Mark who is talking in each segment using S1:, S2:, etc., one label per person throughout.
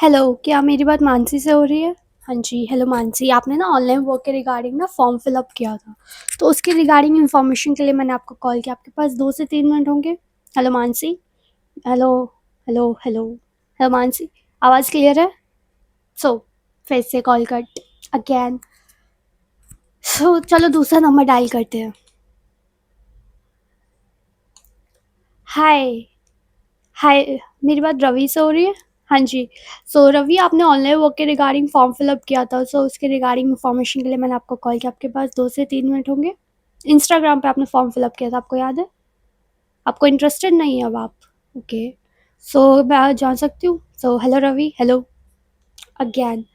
S1: Hello, क्या मेरी बात मानसी से हो रही है? हाँ जी, हेलो मानसी, आपने ना ऑनलाइन वर्क के रिगार्डिंग ना फॉर्म फिल अप किया था, तो उसके रिगार्डिंग इन्फॉर्मेशन के लिए मैंने आपको कॉल किया। आपके पास 2 से 3 मिनट होंगे? Hello Mansi? Hello, hello, hello, hello Mansi, आवाज़ क्लियर है? सो फिर से कॉल कट अगेन। चलो दूसरा नंबर डायल करते हैं। हाय, हाय, मेरी बात रवि से हो रही है? हाँ जी। रवि, आपने ऑनलाइन वर्क के रिगार्डिंग फॉर्म फिल अप किया था, उसके रिगार्डिंग इन्फॉर्मेशन के लिए मैंने आपको कॉल किया। आपके पास 2 से 3 मिनट होंगे? इंस्टाग्राम पे आपने फॉर्म फिल अप किया था, आपको याद है? आपको इंटरेस्टेड नहीं है अब आप? ओके। मैं जान सकती हूँ? Hello Ravi, hello again.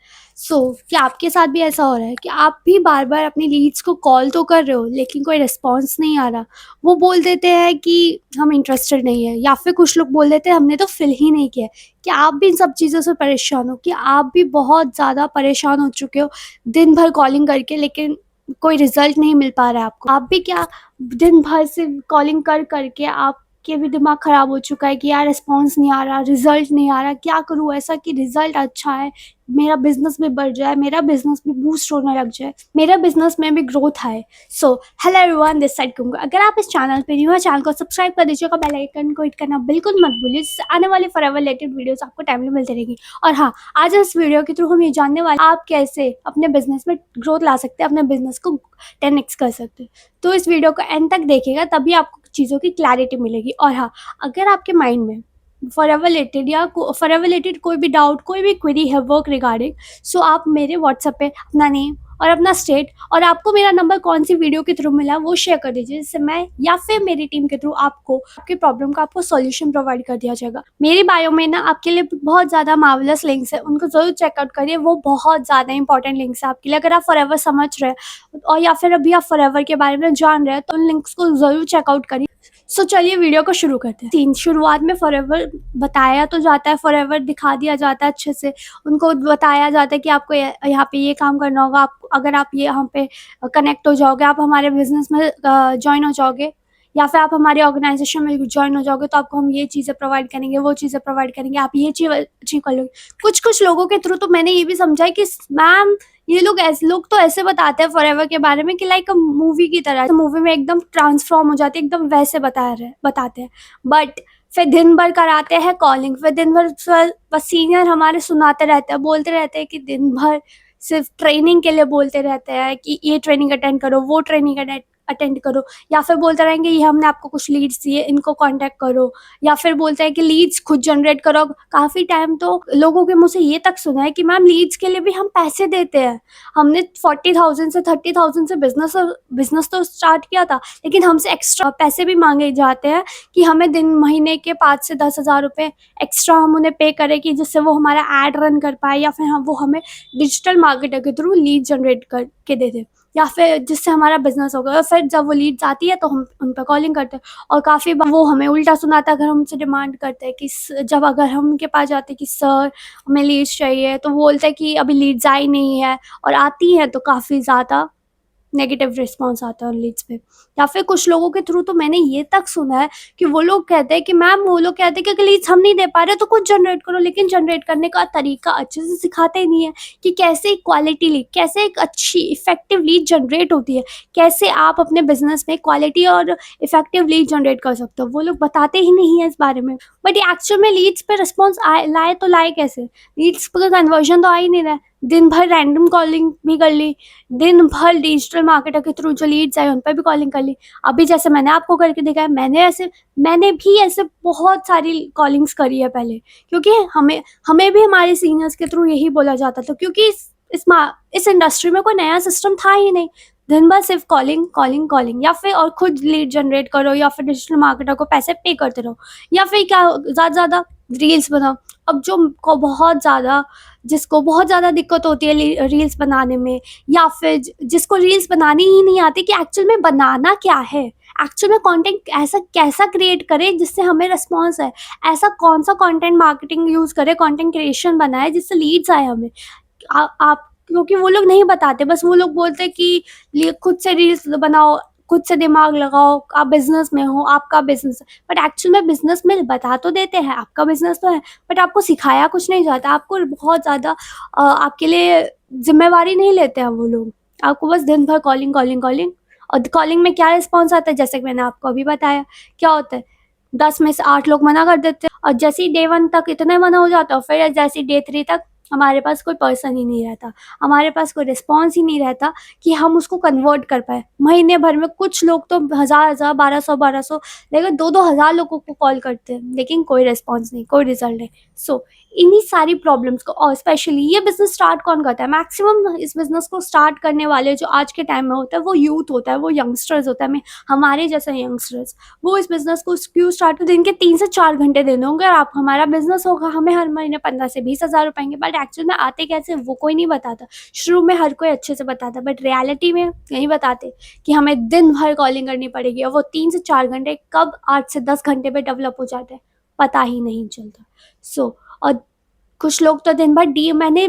S1: क्या आपके साथ भी ऐसा हो रहा है कि आप भी बार-बार अपनी लीड्स को कॉल तो कर रहे हो, लेकिन कोई रिस्पॉन्स नहीं आ रहा? वो बोल देते हैं कि हम इंटरेस्टेड नहीं है, या फिर कुछ लोग बोल देते हैं हमने तो फिल ही नहीं किया है। क्या आप भी इन सब चीज़ों से परेशान हो? कि आप भी बहुत ज़्यादा परेशान हो चुके हो दिन भर कॉलिंग करके, लेकिन कोई रिज़ल्ट नहीं मिल पा रहा है आपको? आप भी क्या दिन भर सिर्फ़ कॉलिंग कर के आपके भी दिमाग ख़राब हो चुका है कि यार रिस्पॉन्स नहीं आ रहा, रिज़ल्ट नहीं आ रहा, क्या करूँ ऐसा कि रिज़ल्ट अच्छा है, मेरा बिज़नेस भी बढ़ जाए, मेरा बिज़नेस भी बूस्ट होने लग जाए, मेरा बिज़नेस में भी ग्रोथ आए। Hello everyone, this side kung. अगर आप इस चैनल पे न्यू है, चैनल को सब्सक्राइब कर दीजिएगा, बेल आइकन को हिट करना बिल्कुल मत भूलिए, जिससे आने वाली फॉरएवर रिलेटेड वीडियोस आपको टाइमली मिलती रहेंगी। और हाँ, आज इस वीडियो के थ्रू हम ये जानने वाले हैं आप कैसे अपने बिज़नेस में ग्रोथ ला सकते हैं, अपने बिज़नेस को 10x कर सकते हैं। तो इस वीडियो को एंड तक देखिएगा, तभी आपको चीज़ों की क्लैरिटी मिलेगी। और हाँ, अगर आपके माइंड में फॉरएवर रिलेटेड कोई भी डाउट, कोई भी क्वेरी है वर्क रिगार्डिंग, आप मेरे व्हाट्सएप पे अपना नेम और अपना स्टेट और आपको मेरा नंबर कौन सी वीडियो के थ्रू मिला वो शेयर कर दीजिए, जिससे मैं या फिर मेरी टीम के थ्रू आपको आपकी प्रॉब्लम का आपको सॉल्यूशन प्रोवाइड कर दिया जाएगा। मेरी बायो में ना आपके लिए बहुत ज़्यादा मार्वलस लिंक्स है, उनको ज़रूर चेकआउट करिए, वो बहुत ज़्यादा इंपॉर्टेंट लिंक्स है आपके लिए। अगर आप फॉरएवर समझ रहे हैं और या फिर अभी आप फॉरएवर के बारे में जान रहे हैं, तो उन लिंक्स को ज़रूर चेकआउट करिए। चलिए वीडियो को शुरू करते हैं। शुरुआत में फॉरएवर बताया तो जाता है, फॉरएवर दिखा दिया जाता है अच्छे से, उनको बताया जाता है कि आपको यहाँ पे ये काम करना होगा, आप अगर आप ये यहाँ पे कनेक्ट हो जाओगे, आप हमारे बिजनेस में ज्वाइन हो जाओगे, या फिर आप हमारे ऑर्गेनाइजेशन में ज्वाइन हो जाओगे, तो आपको हम ये चीज़ें प्रोवाइड करेंगे, वो चीज़ें प्रोवाइड करेंगे, आप ये चीज़ अचीव कर लोगे। कुछ कुछ लोगों के थ्रू तो मैंने ये भी समझा है कि मैम ये लोग तो ऐसे बताते हैं फॉरएवर के बारे में कि लाइक मूवी की तरह, मूवी में एकदम ट्रांसफॉर्म हो जाते हैं, एकदम वैसे बताते हैं। बट फिर दिन भर कराते हैं कॉलिंग, फिर दिन भर बस सीनियर हमारे सुनाते रहते हैं, बोलते रहते हैं कि दिन भर सिर्फ ट्रेनिंग के लिए बोलते रहते हैं कि ये ट्रेनिंग अटेंड करो, वो ट्रेनिंग अटेंड करो, या फिर बोलते रहेंगे ये हमने आपको कुछ लीड्स दिए, इनको कांटेक्ट करो, या फिर बोलते हैं कि लीड्स खुद जनरेट करो। काफ़ी टाइम तो लोगों के मुँह से ये तक सुना है कि मैम लीड्स के लिए भी हम पैसे देते हैं। हमने 40,000 से 30,000 से बिज़नेस तो स्टार्ट किया था, लेकिन हमसे एक्स्ट्रा पैसे भी माँगे जाते हैं कि हमें दिन महीने के 5 से 10,000 रुपए एक्स्ट्रा हम उन्हें पे करें कि जिससे वो हमारा ऐड रन कर पाए, या फिर वो हमें डिजिटल मार्केटर के थ्रू लीड जनरेट करके दे दें, या फिर जिससे हमारा बिज़नेस होगा। और फिर जब वो लीड्स आती है तो हम उन पे कॉलिंग करते हैं, और काफ़ी बार वो हमें उल्टा सुनाता है। अगर हम उनसे डिमांड करते हैं कि जब अगर हम उनके पास जाते हैं कि सर हमें लीड्स चाहिए, तो वो बोलते हैं कि अभी लीड्स आई नहीं है, और आती हैं तो काफ़ी ज़्यादा नेगेटिव रिस्पॉन्स आता है उन लीड्स पे। या फिर कुछ लोगों के थ्रू तो मैंने ये तक सुना है कि वो लोग कहते हैं कि मैम, वो लोग कहते हैं कि अगर लीड्स हम नहीं दे पा रहे तो खुद जनरेट करो, लेकिन जनरेट करने का तरीका अच्छे से सिखाते ही नहीं है कि कैसे एक क्वालिटी लीड, कैसे एक अच्छी इफेक्टिव लीड जनरेट होती है, कैसे आप अपने बिजनेस में क्वालिटी और इफेक्टिव लीड जनरेट कर सकते हो, वो लोग बताते ही नहीं है इस बारे में। बट ये एक्चुअल में लीड्स पे रिस्पॉन्स लाए तो लाए कैसे? लीड्स पर कन्वर्जन तो आ ही नहीं रहा है। दिन भर रैंडम कॉलिंग भी कर ली, दिन भर डिजिटल मार्केटर के थ्रू जो लीड्स आए उन पर भी कॉलिंग कर ली। अभी जैसे मैंने आपको करके दिखाया, मैंने भी ऐसे बहुत सारी कॉलिंग्स करी है पहले, क्योंकि हमें भी हमारे सीनियर्स के थ्रू यही बोला जाता था, क्योंकि इस इंडस्ट्री में कोई नया सिस्टम था ही नहीं। दिन भर सिर्फ कॉलिंग कॉलिंग कॉलिंग, या फिर और खुद लीड जनरेट करो, या फिर डिजिटल मार्केटर को पैसे पे करते रहो, या फिर क्या ज़्यादा रील्स बनाओ। अब जिसको बहुत ज़्यादा दिक्कत होती है रील्स बनाने में, या फिर जिसको रील्स बनानी ही नहीं आती कि एक्चुअल में बनाना क्या है, एक्चुअल में कंटेंट ऐसा कैसा क्रिएट करें जिससे हमें रिस्पॉन्स है, ऐसा कौन सा कंटेंट मार्केटिंग यूज़ करें, कंटेंट क्रिएशन बनाए जिससे लीड्स आए हमें। आप क्योंकि वो लोग नहीं बताते, बस वो लोग बोलते हैं कि खुद से रील्स बनाओ, खुद से दिमाग लगाओ, आप बिज़नेस में हो, आपका बिज़नेस है। बट एक्चुअल में बिज़नेस में बता तो देते हैं, आपका बिज़नेस तो है, बट आपको सिखाया कुछ नहीं जाता। आपको बहुत ज़्यादा आपके लिए ज़िम्मेवारी नहीं लेते हैं वो लोग। आपको बस दिन भर कॉलिंग, कॉलिंग, कॉलिंग, और कॉलिंग में क्या रिस्पॉन्स आता है, जैसे कि मैंने आपको अभी बताया, क्या होता है, 10 में से 8 लोग मना कर देते हैं, और जैसे ही डे 1 तक इतना मना हो जाता है, फिर जैसे ही डे 3 तक हमारे पास कोई पर्सन ही नहीं रहता, हमारे पास कोई रिस्पॉन्स ही नहीं रहता कि हम उसको कन्वर्ट कर पाएँ। महीने भर में कुछ लोग तो हज़ार-हज़ार, 1200-1200, लेकिन 2-2 हज़ार लोगों को कॉल करते हैं, लेकिन कोई रिस्पॉन्स नहीं, कोई रिज़ल्ट नहीं। सो इन्हीं सारी प्रॉब्लम्स को, और स्पेशली ये बिज़नेस स्टार्ट कौन करता है? मैक्सिमम इस बिज़नेस को स्टार्ट करने वाले जो आज के टाइम में होता है, वो यूथ होता है, वो यंगस्टर्स होता है, हमारे जैसे यंगस्टर्स। वो इस बिज़नेस को क्यों स्टार्ट, दिन के 3 से 4 घंटे देने होंगे और आप हमारा बिज़नेस होगा, हमें हर महीने 15 से 20 हज़ार रुपए आएँगे, बट एक्चुअल में आते कैसे वो कोई नहीं बताता। शुरू में हर कोई अच्छे से बताता, बट रियलिटी में नहीं बताते कि हमें दिन भर कॉलिंग करनी पड़ेगी, और वो 3 से 4 घंटे कब 8 से 10 घंटे में डेवलप हो जाते हैं, पता ही नहीं चलता। सो और कुछ लोग तो दिन भर मैंने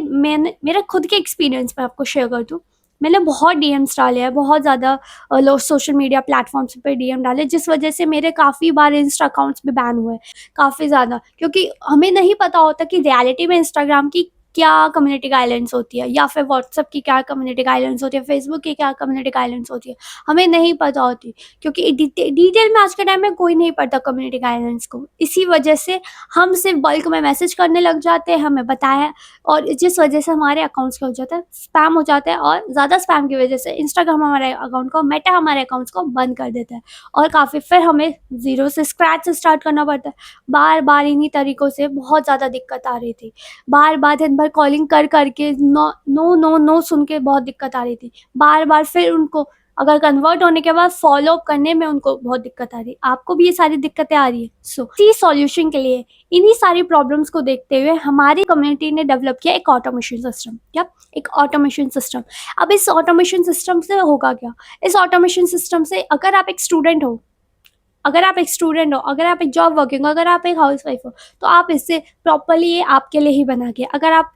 S1: मेरा खुद के एक्सपीरियंस मैं आपको शेयर कर दूँ। मैंने बहुत डीएम्स डाले हैं, बहुत ज़्यादा लो सोशल मीडिया प्लेटफ़ॉर्म्स पे डीएम डाले, जिस वजह से मेरे काफ़ी बार इंस्टा अकाउंट्स भी बैन हुए, काफ़ी ज़्यादा। क्योंकि हमें नहीं पता होता कि रियलिटी में इंस्टाग्राम की क्या कम्युनिटी गाइडलाइंस होती है, या फिर व्हाट्सएप की क्या कम्युनिटी गाइडलाइंस होती है, फेसबुक की क्या कम्युनिटी गाइडलाइंस होती है, हमें नहीं पता होती। क्योंकि डिटेल में आज के टाइम में कोई नहीं पढ़ता कम्युनिटी गाइडलाइंस को। इसी वजह से हम सिर्फ बल्क में मैसेज करने लग जाते हैं, हमें बताया, और जिस वजह से हमारे अकाउंट्स क्या हो जाता है, स्पैम हो जाता है, और ज़्यादा स्पैम की वजह से इंस्टाग्राम हमारे अकाउंट को, मेटा हमारे अकाउंट्स को बंद कर देता है, और काफ़ी फिर हमें ज़ीरो से, स्क्रैच से स्टार्ट करना पड़ता है। बार-बार इन्हीं तरीकों से बहुत ज़्यादा दिक्कत आ रही थी। बार-बार दिन भर कॉलिंग कर के नो, नो, नो, नो सुन के बहुत दिक्कत आ रही थी। बार-बार फिर उनको अगर कन्वर्ट होने के बाद फ़ॉलो अप करने में उनको बहुत दिक्कत आ रही है। आपको भी ये सारी दिक्कतें आ रही है? सो इसी सॉल्यूशन के लिए, इन्हीं सारी प्रॉब्लम्स को देखते हुए हमारी कम्युनिटी ने डेवलप किया एक ऑटोमेशन सिस्टम। क्या? एक ऑटोमेशन सिस्टम। अब इस ऑटोमेशन सिस्टम से होगा क्या? इस ऑटोमेशन सिस्टम से अगर आप एक स्टूडेंट हो, अगर आप एक जॉब वर्किंग हो, अगर आप एक हाउसवाइफ हो, तो आप इससे प्रॉपर्ली, ये आपके लिए ही बना के, अगर आप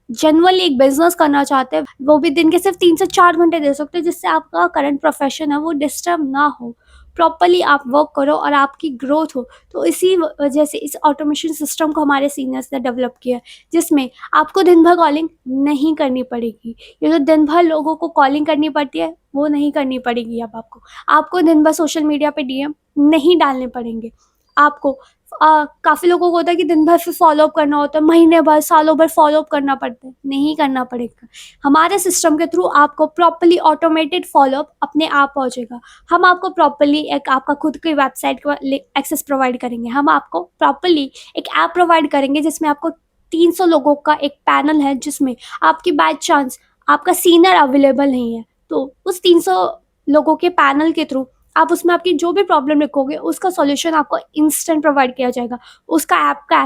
S1: जेनुइनली एक बिज़नेस करना चाहते हैं, वो भी दिन के सिर्फ 3 से 4 घंटे दे सकते हैं, जिससे आपका करंट प्रोफ़ेशन है वो डिस्टर्ब ना हो। प्रॉपर्ली आप वर्क करो और आपकी ग्रोथ हो। तो इसी वजह से इस ऑटोमेशन सिस्टम को हमारे सीनियर्स ने डेवलप किया है, जिसमें आपको दिन भर कॉलिंग नहीं करनी पड़ेगी। ये जो दिन भर लोगों को कॉलिंग करनी पड़ती है, वो नहीं करनी पड़ेगी अब आपको। आपको दिन भर सोशल मीडिया पे डीएम नहीं डालने पड़ेंगे। आपको काफ़ी लोगों को होता है कि दिन भर फिर फ़ॉलो अप करना होता है, महीने भर, सालों भर फ़ॉलो अप करना पड़ता है, नहीं करना पड़ेगा। हमारे सिस्टम के थ्रू आपको प्रॉपर्ली ऑटोमेटेड फ़ॉलो अप अपने आप पहुँचेगा। हम आपको प्रॉपर्ली एक आपका खुद की वेबसाइट का एक्सेस प्रोवाइड करेंगे। हम आपको प्रॉपर्ली एक ऐप प्रोवाइड करेंगे, जिसमें आपको 300 लोगों का एक पैनल है, जिसमें आपकी बाय चांस आपका सीनियर अवेलेबल नहीं है, तो उस 300 लोगों के पैनल के थ्रू आप उसमें आपकी जो भी प्रॉब्लम लिखोगे, उसका सॉल्यूशन आपको इंस्टेंट प्रोवाइड किया जाएगा। उसका ऐप का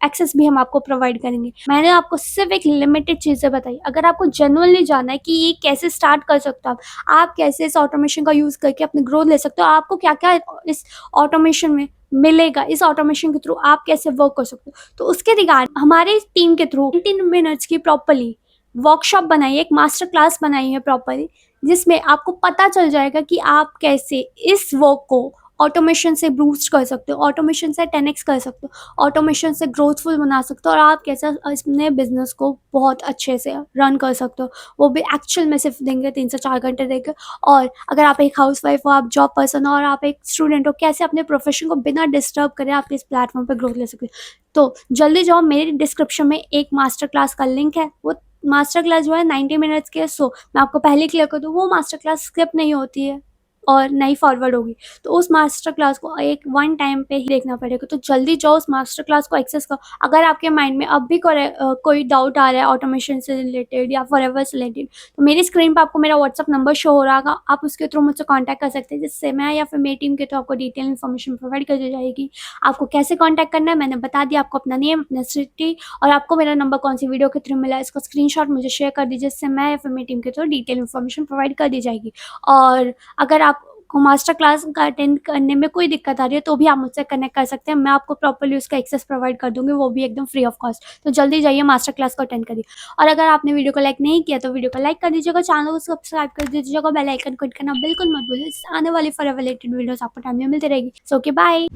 S1: एक्सेस भी हम आपको प्रोवाइड करेंगे। मैंने आपको सिर्फ़ एक लिमिटेड चीज़ें बताई। अगर आपको जेनुइनली जानना है कि ये कैसे स्टार्ट कर सकते हो आप कैसे इस ऑटोमेशन का यूज़ करके अपनी ग्रोथ ले सकते हो, आपको क्या-क्या इस ऑटोमेशन में मिलेगा, इस ऑटोमेशन के थ्रू आप कैसे वर्क कर सकते हो। तो उसके रिगार्ड हमारे टीम के थ्रू 15 मिनट्स की प्रॉपर्ली वर्कशॉप बनाई है, एक मास्टर क्लास बनाई है प्रॉपर्ली, जिसमें आपको पता चल जाएगा कि आप कैसे इस वर्क को ऑटोमेशन से बूस्ट कर सकते हो, ऑटोमेशन से 10x कर सकते हो, ऑटोमेशन से ग्रोथफुल बना सकते हो, और आप कैसे अपने बिजनेस को बहुत अच्छे से रन कर सकते हो, वो भी एक्चुअल में सिर्फ देंगे 3 से 4 घंटे देंगे। और अगर आप एक हाउसवाइफ हो, आप जॉब पर्सन हो, और आप एक स्टूडेंट हो, कैसे अपने प्रोफेशन को बिना डिस्टर्ब करे आप इस प्लेटफॉर्म पर ग्रोथ ले सकते हो। तो जल्दी जाओ, मेरे डिस्क्रिप्शन में एक मास्टर क्लास का लिंक है, वो मास्टर क्लास जो है 90 मिनट्स की है। सो मैं आपको पहले क्लियर कर दूँ, वो मास्टर क्लास स्किप नहीं होती है और नहीं फॉरवर्ड होगी, तो उस मास्टर क्लास को एक वन टाइम पे ही देखना पड़ेगा। तो जल्दी जाओ, उस मास्टर क्लास को एक्सेस करो। अगर आपके माइंड में अब भी कोई डाउट आ रहा है ऑटोमेशन से रिलेटेड या फॉरएवर से रिलेटेड, तो मेरी स्क्रीन पे आपको मेरा व्हाट्सअप नंबर शो हो रहा होगा, आप उसके थ्रू मुझसे कॉन्टैक्ट कर सकते हैं, जिससे मैं या फिर मेरी टीम के थ्रू आपको डिटेल इन्फॉर्मेशन प्रोवाइड कर दी जाएगी। आपको कैसे कॉन्टैक्ट करना है मैंने बता दिया, आपको अपना नेम, अपना सिटी, और आपको मेरा नंबर कौन सी वीडियो के थ्रू मिला है, इसका स्क्रीनशॉट मुझे शेयर कर दीजिए, जिससे मैं या फिर मेरी टीम के थ्रू डिटेल इन्फॉर्मेशन प्रोवाइड कर दी जाएगी। और अगर आप को मास्टर क्लास का अटेंड करने में कोई दिक्कत आ रही है तो भी आप मुझसे कनेक्ट कर सकते हैं। मैं आपको प्रॉपर्ली उसका एक्सेस प्रोवाइड कर दूँगी, वो भी एकदम फ्री ऑफ कॉस्ट। तो जल्दी जाइए मास्टर क्लास को अटेंड करिए। और अगर आपने वीडियो को लाइक नहीं किया तो वीडियो को लाइक कर दीजिएगा, चैनल को सब्सक्राइब कर दीजिएगा, बेल आइकन को हिट करना बिल्कुल मत भूलिए। आने वाली फॉर रिलेटेड वीडियोज़ आपको टाइम में मिलती रहेगी। So okay bye.